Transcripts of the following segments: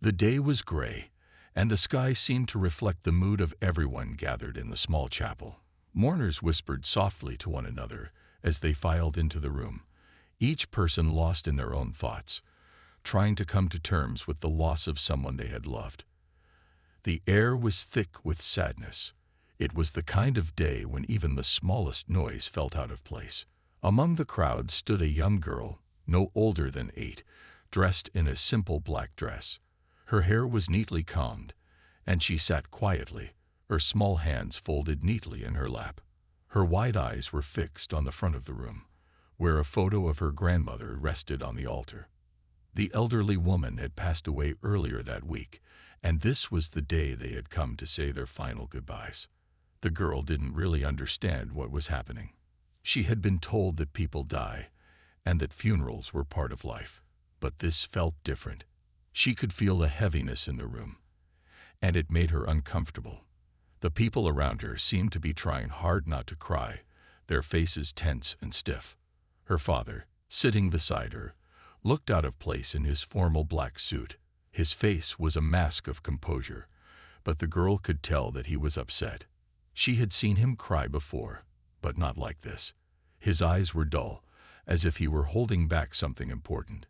The day was gray, and the sky seemed to reflect the mood of everyone gathered in the small chapel. Mourners whispered softly to one another as they filed into the room, each person lost in their own thoughts, trying to come to terms with the loss of someone they had loved. The air was thick with sadness. It was the kind of day when even the smallest noise felt out of place. Among the crowd stood a young girl, no older than 8, dressed in a simple black dress. Her hair was neatly combed, and she sat quietly, her small hands folded neatly in her lap. Her wide eyes were fixed on the front of the room, where a photo of her grandmother rested on the altar. The elderly woman had passed away earlier that week, and this was the day they had come to say their final goodbyes. The girl didn't really understand what was happening. She had been told that people die, and that funerals were part of life, but this felt different. She could feel the heaviness in the room, and it made her uncomfortable. The people around her seemed to be trying hard not to cry, their faces tense and stiff. Her father, sitting beside her, looked out of place in his formal black suit. His face was a mask of composure, but the girl could tell that he was upset. She had seen him cry before, but not like this. His eyes were dull, as if he were holding back something important.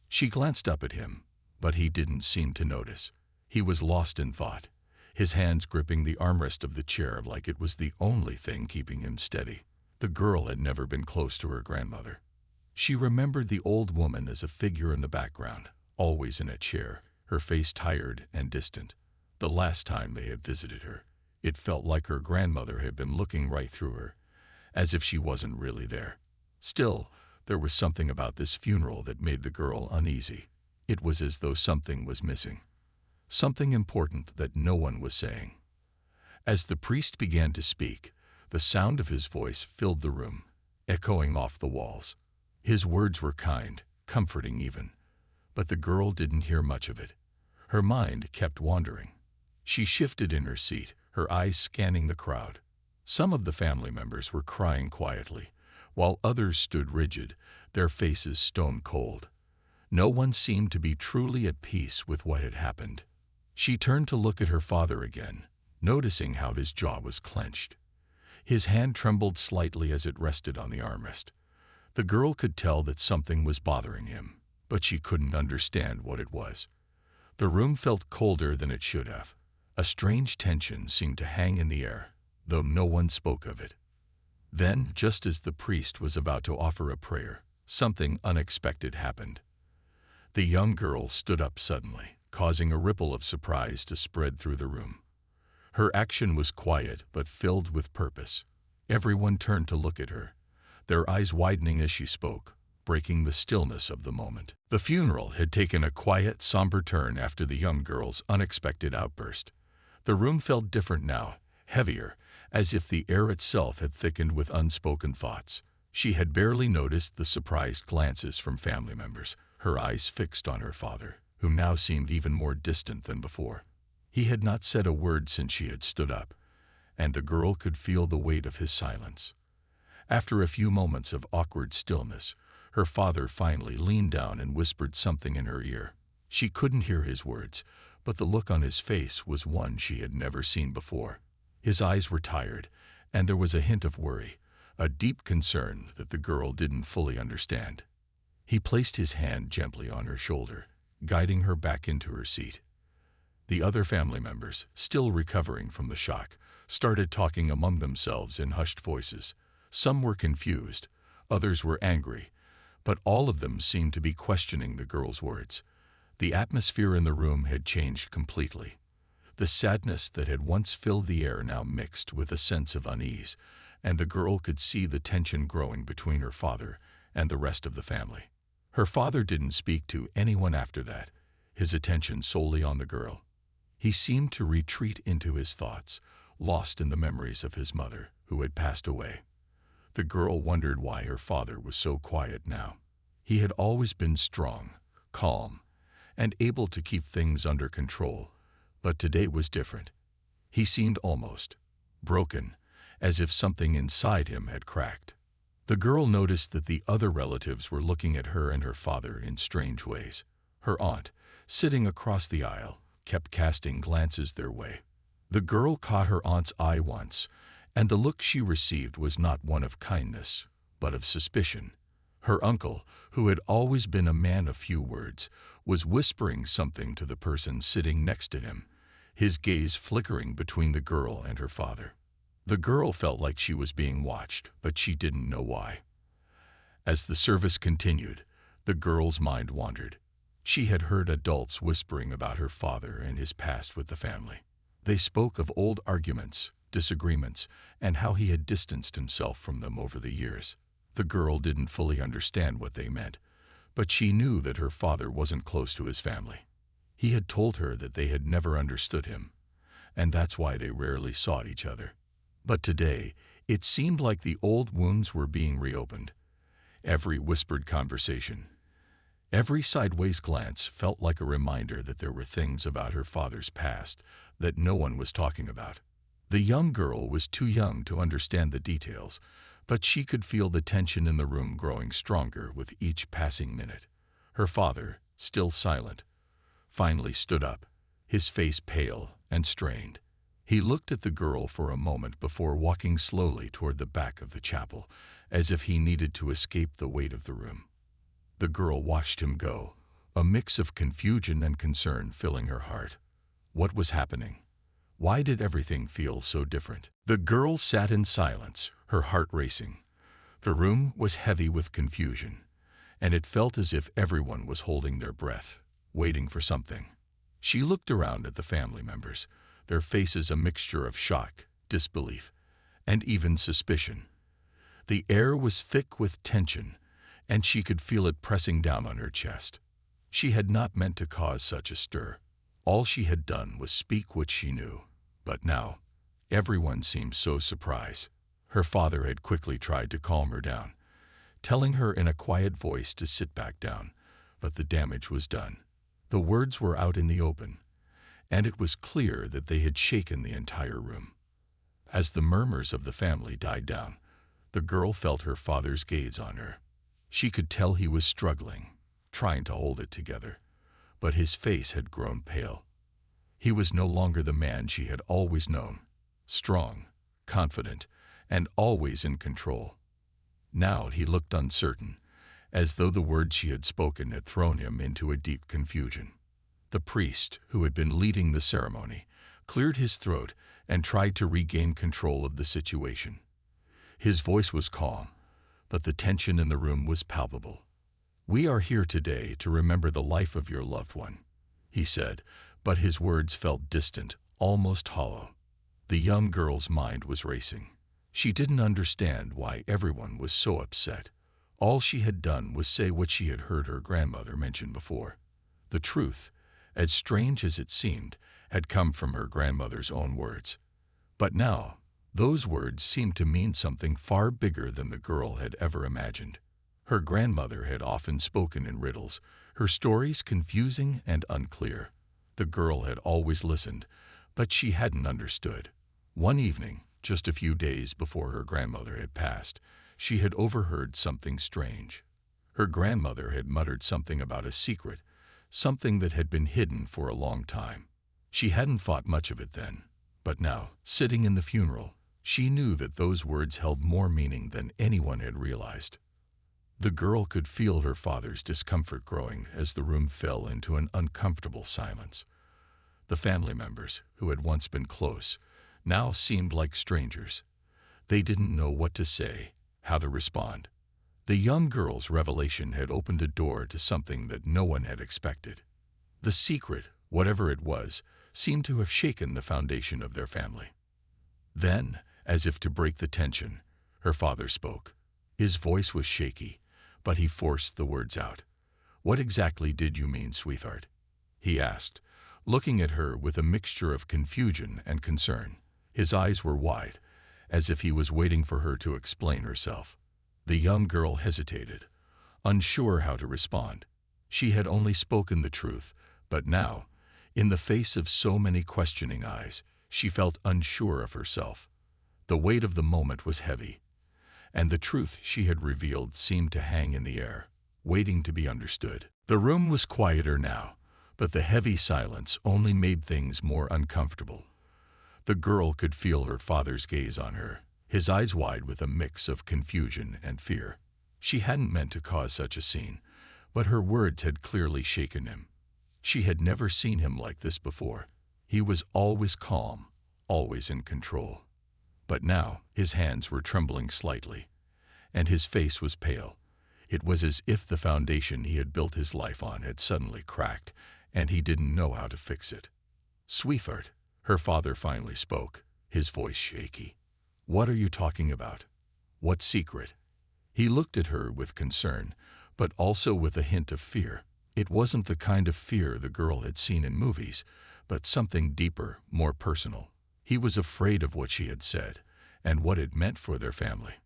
She glanced up at him, but he didn't seem to notice. He was lost in thought, his hands gripping the armrest of the chair like it was the only thing keeping him steady. The girl had never been close to her grandmother. She remembered the old woman as a figure in the background, always in a chair, her face tired and distant. The last time they had visited her, it felt like her grandmother had been looking right through her, as if she wasn't really there. Still, there was something about this funeral that made the girl uneasy. It was as though something was missing, something important that no one was saying. As the priest began to speak, the sound of his voice filled the room, echoing off the walls. His words were kind, comforting even, but the girl didn't hear much of it. Her mind kept wandering. She shifted in her seat, her eyes scanning the crowd. Some of the family members were crying quietly, while others stood rigid, their faces stone cold. No one seemed to be truly at peace with what had happened. She turned to look at her father again, noticing how his jaw was clenched. His hand trembled slightly as it rested on the armrest. The girl could tell that something was bothering him, but she couldn't understand what it was. The room felt colder than it should have. A strange tension seemed to hang in the air, though no one spoke of it. Then, just as the priest was about to offer a prayer, something unexpected happened. The young girl stood up suddenly, causing a ripple of surprise to spread through the room. Her action was quiet but filled with purpose. Everyone turned to look at her, their eyes widening as she spoke, breaking the stillness of the moment. The funeral had taken a quiet, somber turn after the young girl's unexpected outburst. The room felt different now, heavier, as if the air itself had thickened with unspoken thoughts. She had barely noticed the surprised glances from family members, her eyes fixed on her father, who now seemed even more distant than before. He had not said a word since she had stood up, and the girl could feel the weight of his silence. After a few moments of awkward stillness, her father finally leaned down and whispered something in her ear. She couldn't hear his words, but the look on his face was one she had never seen before. His eyes were tired, and there was a hint of worry, a deep concern that the girl didn't fully understand. He placed his hand gently on her shoulder, guiding her back into her seat. The other family members, still recovering from the shock, started talking among themselves in hushed voices. Some were confused, others were angry, but all of them seemed to be questioning the girl's words. The atmosphere in the room had changed completely. The sadness that had once filled the air now mixed with a sense of unease, and the girl could see the tension growing between her father and the rest of the family. Her father didn't speak to anyone after that, his attention solely on the girl. He seemed to retreat into his thoughts, lost in the memories of his mother, who had passed away. The girl wondered why her father was so quiet now. He had always been strong, calm, and able to keep things under control, but today was different. He seemed almost broken, as if something inside him had cracked. The girl noticed that the other relatives were looking at her and her father in strange ways. Her aunt, sitting across the aisle, kept casting glances their way. The girl caught her aunt's eye once, and the look she received was not one of kindness, but of suspicion. Her uncle, who had always been a man of few words, was whispering something to the person sitting next to him, his gaze flickering between the girl and her father. The girl felt like she was being watched, but she didn't know why. As the service continued, the girl's mind wandered. She had heard adults whispering about her father and his past with the family. They spoke of old arguments, disagreements, and how he had distanced himself from them over the years. The girl didn't fully understand what they meant, but she knew that her father wasn't close to his family. He had told her that they had never understood him, and that's why they rarely saw each other. But today, it seemed like the old wounds were being reopened. Every whispered conversation, every sideways glance felt like a reminder that there were things about her father's past that no one was talking about. The young girl was too young to understand the details, but she could feel the tension in the room growing stronger with each passing minute. Her father, still silent, finally stood up, his face pale and strained. He looked at the girl for a moment before walking slowly toward the back of the chapel, as if he needed to escape the weight of the room. The girl watched him go, a mix of confusion and concern filling her heart. What was happening? Why did everything feel so different? The girl sat in silence, her heart racing. The room was heavy with confusion, and it felt as if everyone was holding their breath, waiting for something. She looked around at the family members, their faces a mixture of shock, disbelief, and even suspicion. The air was thick with tension, and she could feel it pressing down on her chest. She had not meant to cause such a stir. All she had done was speak what she knew. But now, everyone seemed so surprised. Her father had quickly tried to calm her down, telling her in a quiet voice to sit back down, but the damage was done. The words were out in the open, and it was clear that they had shaken the entire room. As the murmurs of the family died down, the girl felt her father's gaze on her. She could tell he was struggling, trying to hold it together, but his face had grown pale. He was no longer the man she had always known, strong, confident, and always in control. Now he looked uncertain, as though the words she had spoken had thrown him into a deep confusion. The priest, who had been leading the ceremony, cleared his throat and tried to regain control of the situation. His voice was calm, but the tension in the room was palpable. "We are here today to remember the life of your loved one," he said, but his words felt distant, almost hollow. The young girl's mind was racing. She didn't understand why everyone was so upset. All she had done was say what she had heard her grandmother mention before. The truth, as strange as it seemed, had come from her grandmother's own words. But now, those words seemed to mean something far bigger than the girl had ever imagined. Her grandmother had often spoken in riddles, her stories confusing and unclear. The girl had always listened, but she hadn't understood. One evening, just a few days before her grandmother had passed, she had overheard something strange. Her grandmother had muttered something about a secret, something that had been hidden for a long time. She hadn't thought much of it then, but now, sitting in the funeral, she knew that those words held more meaning than anyone had realized. The girl could feel her father's discomfort growing as the room fell into an uncomfortable silence. The family members, who had once been close, now seemed like strangers. They didn't know what to say, how to respond. The young girl's revelation had opened a door to something that no one had expected. The secret, whatever it was, seemed to have shaken the foundation of their family. Then, as if to break the tension, her father spoke. His voice was shaky, but he forced the words out. "What exactly did you mean, sweetheart?" he asked, looking at her with a mixture of confusion and concern. His eyes were wide, as if he was waiting for her to explain herself. The young girl hesitated, unsure how to respond. She had only spoken the truth, but now, in the face of so many questioning eyes, she felt unsure of herself. The weight of the moment was heavy, and the truth she had revealed seemed to hang in the air, waiting to be understood. The room was quieter now, But the heavy silence only made things more uncomfortable. The girl could feel her father's gaze on her, his eyes wide with a mix of confusion and fear. She hadn't meant to cause such a scene, but her words had clearly shaken him. She had never seen him like this before. He was always calm, always in control. But now his hands were trembling slightly, and his face was pale. It was as if the foundation he had built his life on had suddenly cracked, and he didn't know how to fix it. "Sweetheart," her father finally spoke, his voice shaky. "What are you talking about? What secret?" He looked at her with concern, but also with a hint of fear. It wasn't the kind of fear the girl had seen in movies, but something deeper, more personal. He was afraid of what she had said, and what it meant for their family.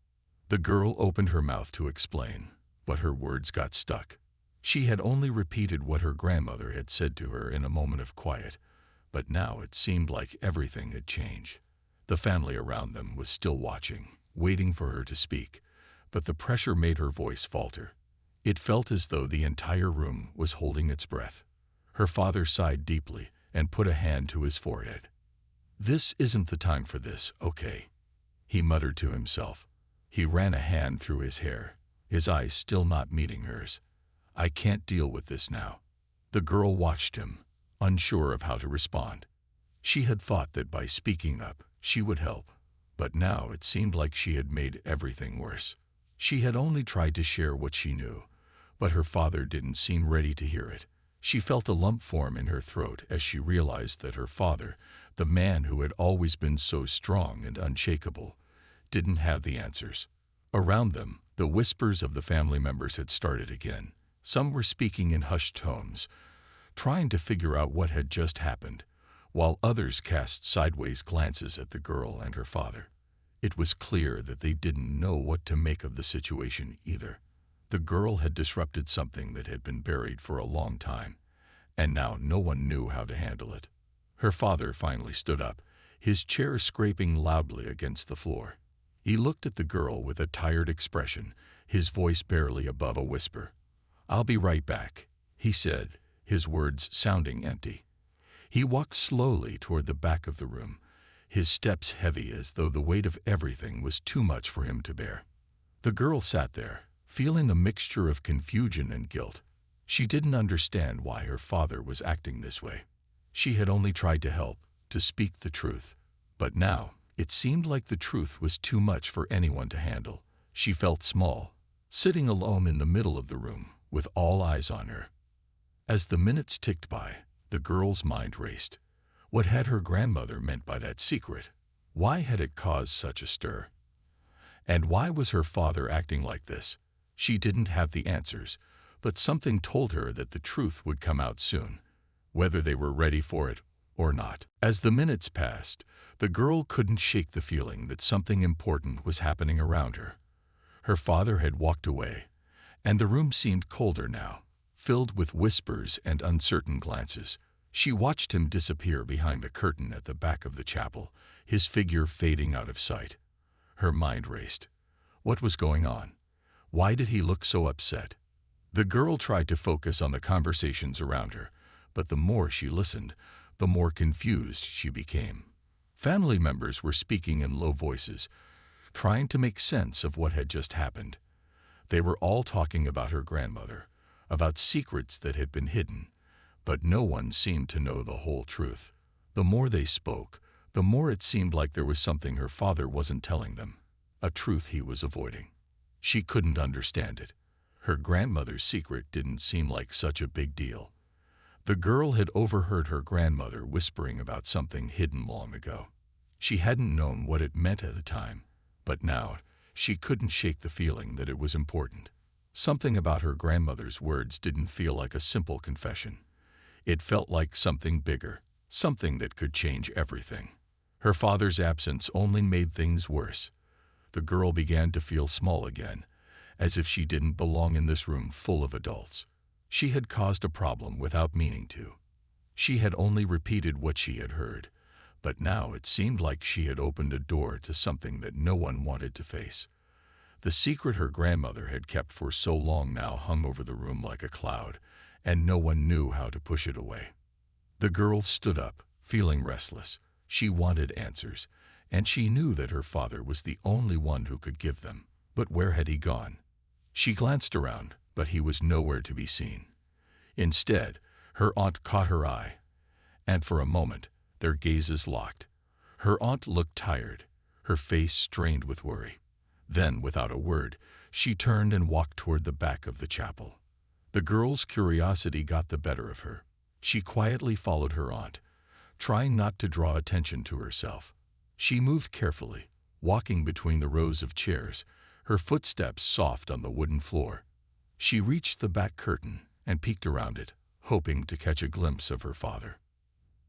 The girl opened her mouth to explain, but her words got stuck. She had only repeated what her grandmother had said to her in a moment of quiet, but now it seemed like everything had changed. The family around them was still watching, waiting for her to speak, but the pressure made her voice falter. It felt as though the entire room was holding its breath. Her father sighed deeply and put a hand to his forehead. "This isn't the time for this, okay?" he muttered to himself. He ran a hand through his hair, his eyes still not meeting hers. "I can't deal with this now." The girl watched him, unsure of how to respond. She had thought that by speaking up, she would help, but now it seemed like she had made everything worse. She had only tried to share what she knew, but her father didn't seem ready to hear it. She felt a lump form in her throat as she realized that her father, the man who had always been so strong and unshakable, didn't have the answers. Around them, the whispers of the family members had started again. Some were speaking in hushed tones, trying to figure out what had just happened, while others cast sideways glances at the girl and her father. It was clear that they didn't know what to make of the situation either. The girl had disrupted something that had been buried for a long time, and now no one knew how to handle it. Her father finally stood up, his chair scraping loudly against the floor. He looked at the girl with a tired expression, his voice barely above a whisper. "I'll be right back," he said, his words sounding empty. He walked slowly toward the back of the room, his steps heavy as though the weight of everything was too much for him to bear. The girl sat there, feeling a mixture of confusion and guilt. She didn't understand why her father was acting this way. She had only tried to help, to speak the truth. But now, it seemed like the truth was too much for anyone to handle. She felt small, sitting alone in the middle of the room, with all eyes on her. As the minutes ticked by, the girl's mind raced. What had her grandmother meant by that secret? Why had it caused such a stir? And why was her father acting like this? She didn't have the answers, but something told her that the truth would come out soon, whether they were ready for it or not. As the minutes passed, the girl couldn't shake the feeling that something important was happening around her. Her father had walked away, and the room seemed colder now, filled with whispers and uncertain glances. She watched him disappear behind the curtain at the back of the chapel, his figure fading out of sight. Her mind raced. What was going on? Why did he look so upset? The girl tried to focus on the conversations around her, but the more she listened, the more confused she became. Family members were speaking in low voices, trying to make sense of what had just happened. They were all talking about her grandmother, about secrets that had been hidden, but no one seemed to know the whole truth. The more they spoke, the more it seemed like there was something her father wasn't telling them, a truth he was avoiding. She couldn't understand it. Her grandmother's secret didn't seem like such a big deal. The girl had overheard her grandmother whispering about something hidden long ago. She hadn't known what it meant at the time, but now she couldn't shake the feeling that it was important. Something about her grandmother's words didn't feel like a simple confession. It felt like something bigger, something that could change everything. Her father's absence only made things worse. The girl began to feel small again, as if she didn't belong in this room full of adults. She had caused a problem without meaning to. She had only repeated what she had heard, but now it seemed like she had opened a door to something that no one wanted to face. The secret her grandmother had kept for so long now hung over the room like a cloud, and no one knew how to push it away. The girl stood up, feeling restless. She wanted answers, and she knew that her father was the only one who could give them. But where had he gone? She glanced around, but he was nowhere to be seen. Instead, her aunt caught her eye, and for a moment, their gazes locked. Her aunt looked tired, her face strained with worry. Then, without a word, she turned and walked toward the back of the chapel. The girl's curiosity got the better of her. She quietly followed her aunt, trying not to draw attention to herself. She moved carefully, walking between the rows of chairs, her footsteps soft on the wooden floor. She reached the back curtain and peeked around it, hoping to catch a glimpse of her father.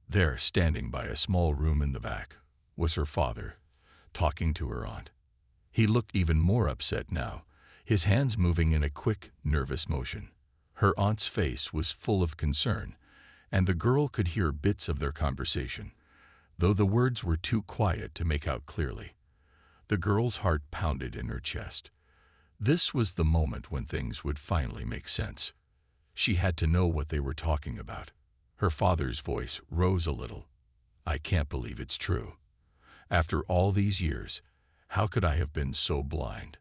There, standing by a small room in the back, was her father, talking to her aunt. He looked even more upset now, his hands moving in a quick, nervous motion. Her aunt's face was full of concern, and the girl could hear bits of their conversation, though the words were too quiet to make out clearly. The girl's heart pounded in her chest. This was the moment when things would finally make sense. She had to know what they were talking about. Her father's voice rose a little. "I can't believe it's true. After all these years, how could I have been so blind?"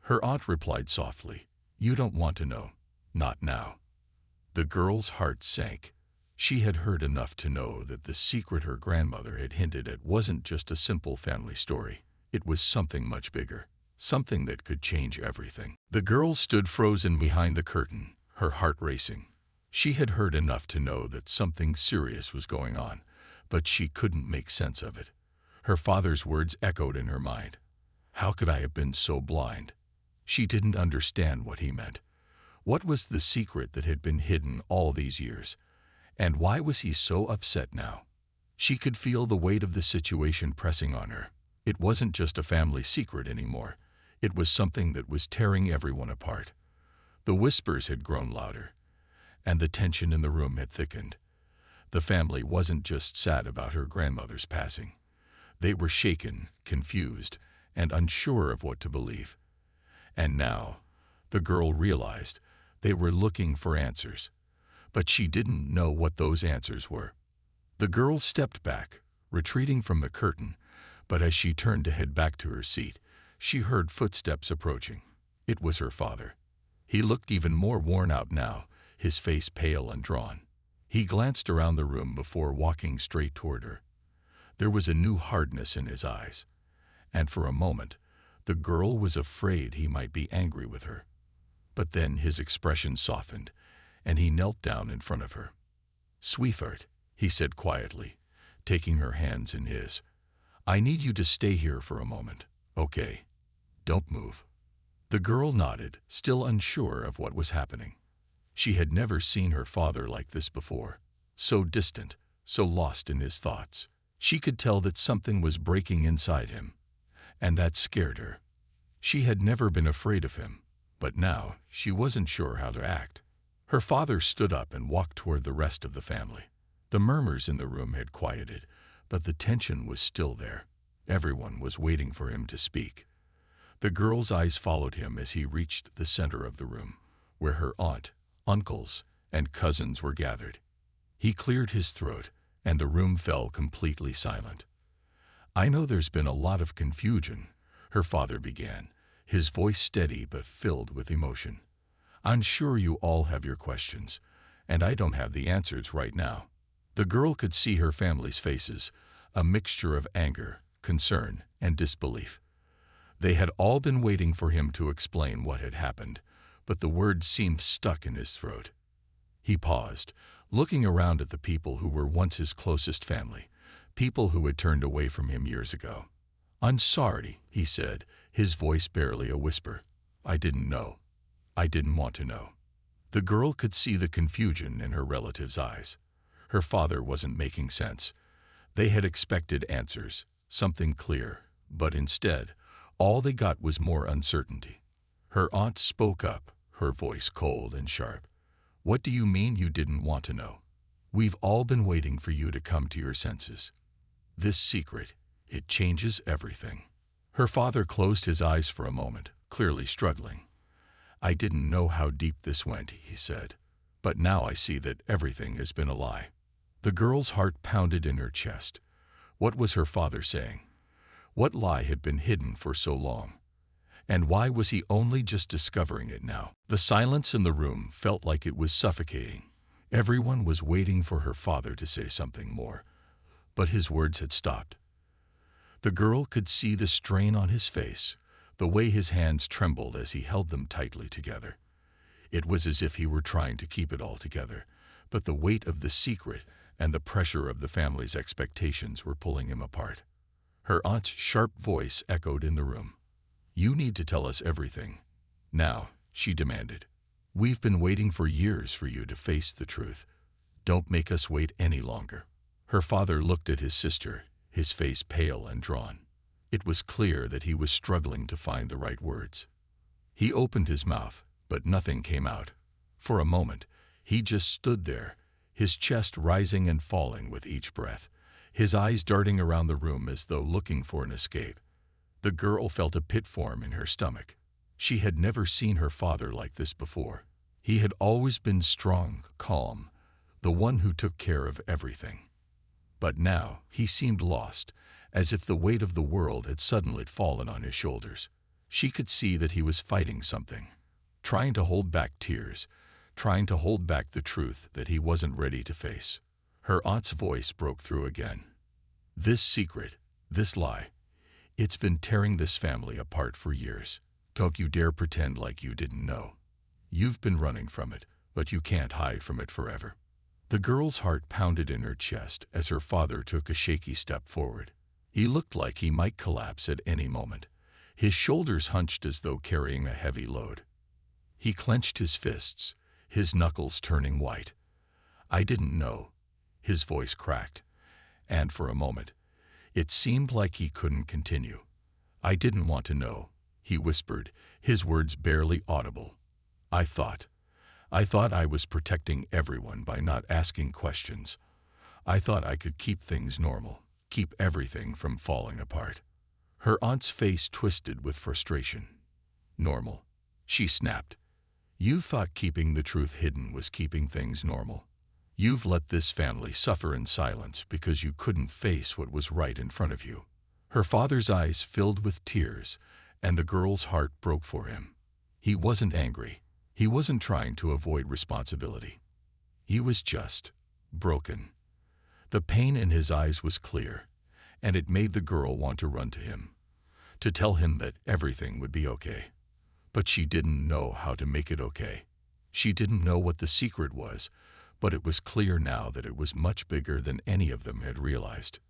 Her aunt replied softly, "You don't want to know. Not now." The girl's heart sank. She had heard enough to know that the secret her grandmother had hinted at wasn't just a simple family story. It was something much bigger, something that could change everything. The girl stood frozen behind the curtain, her heart racing. She had heard enough to know that something serious was going on, but she couldn't make sense of it. Her father's words echoed in her mind. How could I have been so blind? She didn't understand what he meant. What was the secret that had been hidden all these years? And why was he so upset now? She could feel the weight of the situation pressing on her. It wasn't just a family secret anymore. It was something that was tearing everyone apart. The whispers had grown louder, and the tension in the room had thickened. The family wasn't just sad about her grandmother's passing. They were shaken, confused, and unsure of what to believe. And now, the girl realized they were looking for answers, but she didn't know what those answers were. The girl stepped back, retreating from the curtain, but as she turned to head back to her seat, she heard footsteps approaching. It was her father. He looked even more worn out now, his face pale and drawn. He glanced around the room before walking straight toward her. There was a new hardness in his eyes, and for a moment, the girl was afraid he might be angry with her. But then his expression softened, and he knelt down in front of her. "Sweetheart," he said quietly, taking her hands in his. "I need you to stay here for a moment, okay? Don't move." The girl nodded, still unsure of what was happening. She had never seen her father like this before, so distant, so lost in his thoughts. She could tell that something was breaking inside him, and that scared her. She had never been afraid of him, but now she wasn't sure how to act. Her father stood up and walked toward the rest of the family. The murmurs in the room had quieted, but the tension was still there. Everyone was waiting for him to speak. The girl's eyes followed him as he reached the center of the room, where her aunt, uncles, and cousins were gathered. He cleared his throat, and the room fell completely silent. "I know there's been a lot of confusion," her father began, his voice steady but filled with emotion. "I'm sure you all have your questions, and I don't have the answers right now." The girl could see her family's faces, a mixture of anger, concern, and disbelief. They had all been waiting for him to explain what had happened, but the words seemed stuck in his throat. He paused, looking around at the people who were once his closest family, people who had turned away from him years ago. "I'm sorry," he said, his voice barely a whisper. "I didn't know. I didn't want to know." The girl could see the confusion in her relatives' eyes. Her father wasn't making sense. They had expected answers, something clear, but instead, all they got was more uncertainty. Her aunt spoke up, her voice cold and sharp. "What do you mean you didn't want to know? We've all been waiting for you to come to your senses. This secret, it changes everything." Her father closed his eyes for a moment, clearly struggling. "I didn't know how deep this went," he said. But now I see that everything has been a lie." The girl's heart pounded in her chest. What was her father saying? What lie had been hidden for so long? And why was he only just discovering it now? The silence in the room felt like it was suffocating. Everyone was waiting for her father to say something more, but his words had stopped. The girl could see the strain on his face, the way his hands trembled as he held them tightly together. It was as if he were trying to keep it all together, but the weight of the secret and the pressure of the family's expectations were pulling him apart. Her aunt's sharp voice echoed in the room. "You need to tell us everything. Now," she demanded. "We've been waiting for years for you to face the truth. Don't make us wait any longer." Her father looked at his sister, his face pale and drawn. It was clear that he was struggling to find the right words. He opened his mouth, but nothing came out. For a moment, he just stood there, his chest rising and falling with each breath, his eyes darting around the room as though looking for an escape. The girl felt a pit form in her stomach. She had never seen her father like this before. He had always been strong, calm, the one who took care of everything. But now he seemed lost, as if the weight of the world had suddenly fallen on his shoulders. She could see that he was fighting something, trying to hold back tears, trying to hold back the truth that he wasn't ready to face. Her aunt's voice broke through again. "This secret, this lie, it's been tearing this family apart for years. Don't you dare pretend like you didn't know. You've been running from it, but you can't hide from it forever." The girl's heart pounded in her chest as her father took a shaky step forward. He looked like he might collapse at any moment, his shoulders hunched as though carrying a heavy load. He clenched his fists, his knuckles turning white. "I didn't know." His voice cracked, and for a moment, it seemed like he couldn't continue. "I didn't want to know," he whispered, his words barely audible. I thought I was protecting everyone by not asking questions. I thought I could keep things normal, keep everything from falling apart." Her aunt's face twisted with frustration. "Normal?" she snapped. "You thought keeping the truth hidden was keeping things normal. You've let this family suffer in silence because you couldn't face what was right in front of you." Her father's eyes filled with tears, and the girl's heart broke for him. He wasn't angry. He wasn't trying to avoid responsibility. He was just broken. The pain in his eyes was clear, and it made the girl want to run to him, to tell him that everything would be okay. But she didn't know how to make it okay. She didn't know what the secret was, but it was clear now that it was much bigger than any of them had realized.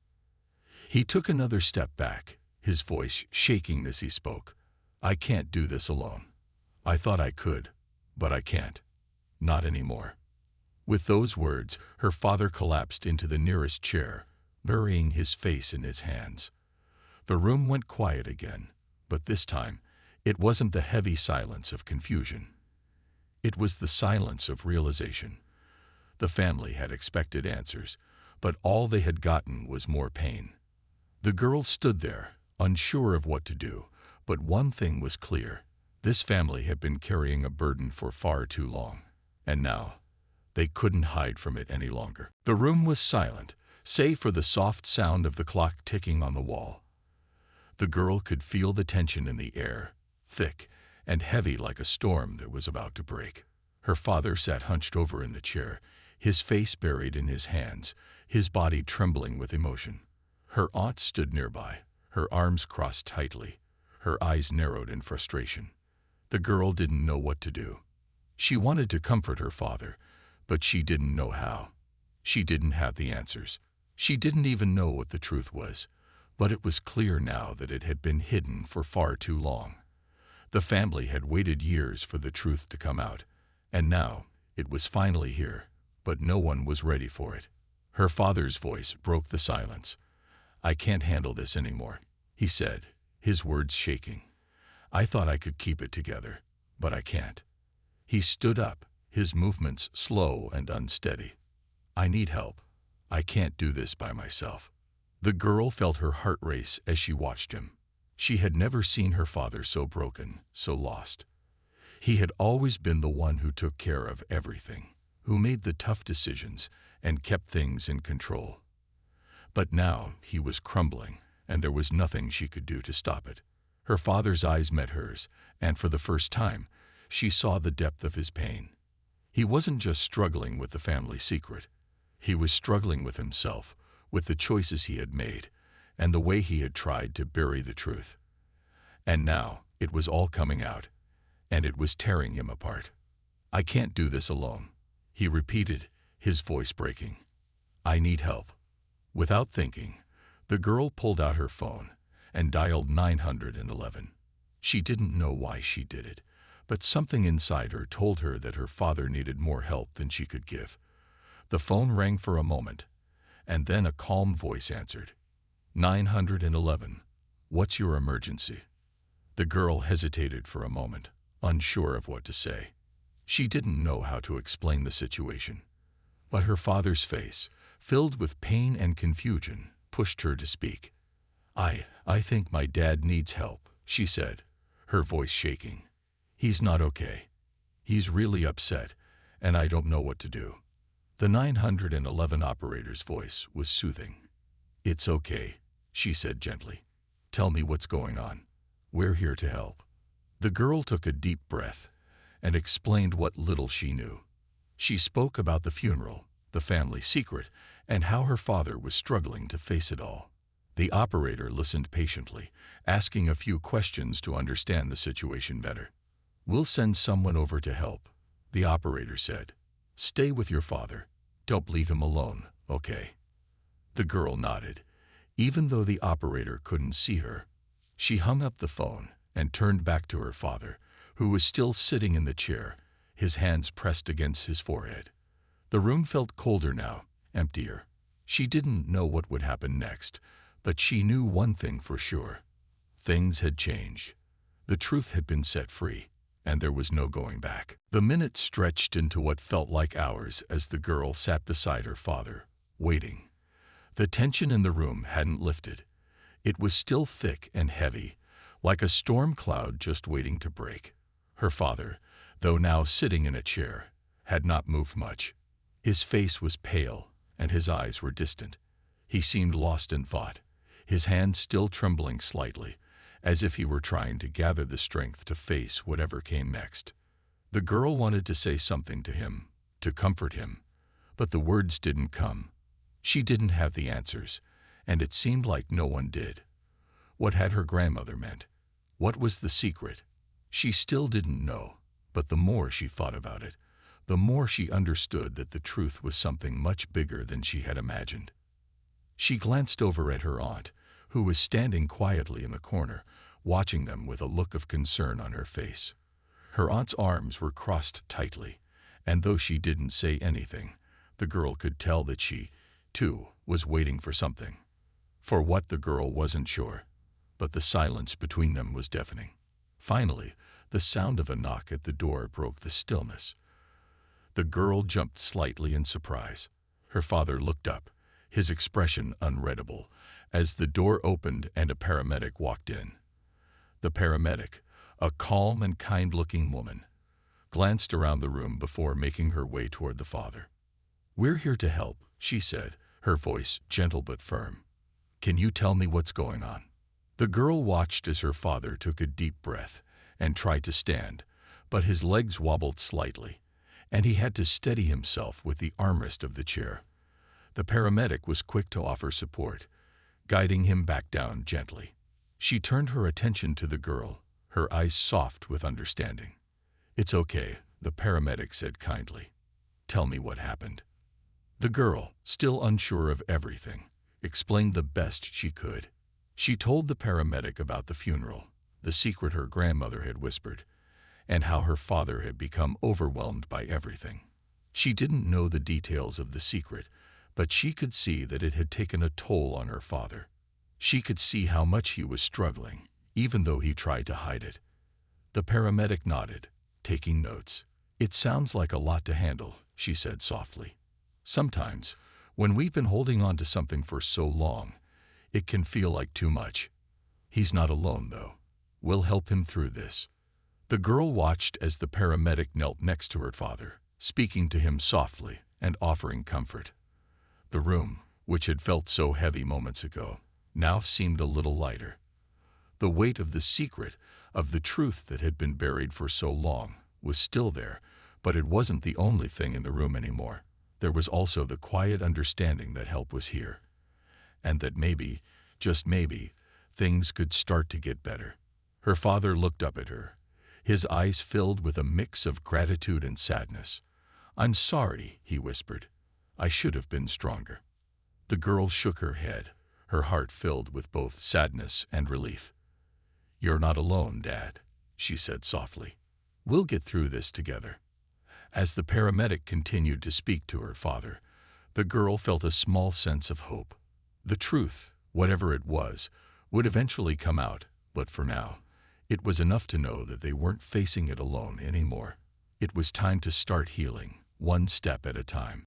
He took another step back, his voice shaking as he spoke. "I can't do this alone. I thought I could, but I can't. Not anymore." With those words, her father collapsed into the nearest chair, burying his face in his hands. The room went quiet again, but this time, it wasn't the heavy silence of confusion. It was the silence of realization. The family had expected answers, but all they had gotten was more pain. The girl stood there, unsure of what to do, but one thing was clear. This family had been carrying a burden for far too long, and now they couldn't hide from it any longer. The room was silent, save for the soft sound of the clock ticking on the wall. The girl could feel the tension in the air, thick and heavy like a storm that was about to break. Her father sat hunched over in the chair, his face buried in his hands, his body trembling with emotion. Her aunt stood nearby, her arms crossed tightly, her eyes narrowed in frustration. The girl didn't know what to do. She wanted to comfort her father, but she didn't know how. She didn't have the answers. She didn't even know what the truth was, but it was clear now that it had been hidden for far too long. The family had waited years for the truth to come out, and now it was finally here, but no one was ready for it. Her father's voice broke the silence. "I can't handle this anymore," he said, his words shaking. "I thought I could keep it together, but I can't." He stood up, his movements slow and unsteady. "I need help. I can't do this by myself." The girl felt her heart race as she watched him. She had never seen her father so broken, so lost. He had always been the one who took care of everything, who made the tough decisions and kept things in control. But now he was crumbling, and there was nothing she could do to stop it. Her father's eyes met hers, and for the first time, she saw the depth of his pain. He wasn't just struggling with the family secret. He was struggling with himself, with the choices he had made, and the way he had tried to bury the truth. And now it was all coming out, and it was tearing him apart. "I can't do this alone," he repeated, his voice breaking. "I need help." Without thinking, the girl pulled out her phone and dialed 911. She didn't know why she did it, but something inside her told her that her father needed more help than she could give. The phone rang for a moment, and then a calm voice answered. 911, what's your emergency? The girl hesitated for a moment, unsure of what to say. She didn't know how to explain the situation. But her father's face, filled with pain and confusion, pushed her to speak. I think my dad needs help," she said, her voice shaking. "He's not okay. He's really upset, and I don't know what to do." The 911 operator's voice was soothing. "It's okay," she said gently. "Tell me what's going on. We're here to help." The girl took a deep breath and explained what little she knew. She spoke about the funeral, the family secret, and how her father was struggling to face it all. The operator listened patiently, asking a few questions to understand the situation better. "We'll send someone over to help," the operator said. "Stay with your father. Don't leave him alone, okay?" The girl nodded, even though the operator couldn't see her. She hung up the phone and turned back to her father, who was still sitting in the chair, his hands pressed against his forehead. The room felt colder now, emptier. She didn't know what would happen next, but she knew one thing for sure. Things had changed. The truth had been set free, and there was no going back. The minutes stretched into what felt like hours as the girl sat beside her father, waiting. The tension in the room hadn't lifted. It was still thick and heavy, like a storm cloud just waiting to break. Her father, though now sitting in a chair, had not moved much. His face was pale, and his eyes were distant. He seemed lost in thought, his hands still trembling slightly, as if he were trying to gather the strength to face whatever came next. The girl wanted to say something to him, to comfort him, but the words didn't come. She didn't have the answers, and it seemed like no one did. What had her grandmother meant? What was the secret? She still didn't know, but the more she thought about it, the more she understood that the truth was something much bigger than she had imagined. She glanced over at her aunt, who was standing quietly in the corner, watching them with a look of concern on her face. Her aunt's arms were crossed tightly, and though she didn't say anything, the girl could tell that she, too, was waiting for something. For what, the girl wasn't sure, but the silence between them was deafening. Finally, the sound of a knock at the door broke the stillness. The girl jumped slightly in surprise. Her father looked up, his expression unreadable, as the door opened and a paramedic walked in. The paramedic, a calm and kind-looking woman, glanced around the room before making her way toward the father. "We're here to help," she said, her voice gentle but firm. "Can you tell me what's going on?" The girl watched as her father took a deep breath and tried to stand, but his legs wobbled slightly, and he had to steady himself with the armrest of the chair. The paramedic was quick to offer support, guiding him back down gently. She turned her attention to the girl, her eyes soft with understanding. "It's okay," the paramedic said kindly. "Tell me what happened." The girl, still unsure of everything, explained the best she could. She told the paramedic about the funeral, the secret her grandmother had whispered, and how her father had become overwhelmed by everything. She didn't know the details of the secret, but she could see that it had taken a toll on her father. She could see how much he was struggling, even though he tried to hide it. The paramedic nodded, taking notes. "It sounds like a lot to handle," she said softly. "Sometimes, when we've been holding on to something for so long, it can feel like too much. He's not alone, though. We'll help him through this." The girl watched as the paramedic knelt next to her father, speaking to him softly and offering comfort. The room, which had felt so heavy moments ago, now seemed a little lighter. The weight of the secret, of the truth that had been buried for so long, was still there, but it wasn't the only thing in the room anymore. There was also the quiet understanding that help was here, and that maybe, just maybe, things could start to get better. Her father looked up at her, his eyes filled with a mix of gratitude and sadness. "I'm sorry," he whispered. "I should have been stronger." The girl shook her head, her heart filled with both sadness and relief. "You're not alone, Dad," she said softly. "We'll get through this together." As the paramedic continued to speak to her father, the girl felt a small sense of hope. The truth, whatever it was, would eventually come out, but for now, it was enough to know that they weren't facing it alone anymore. It was time to start healing, one step at a time.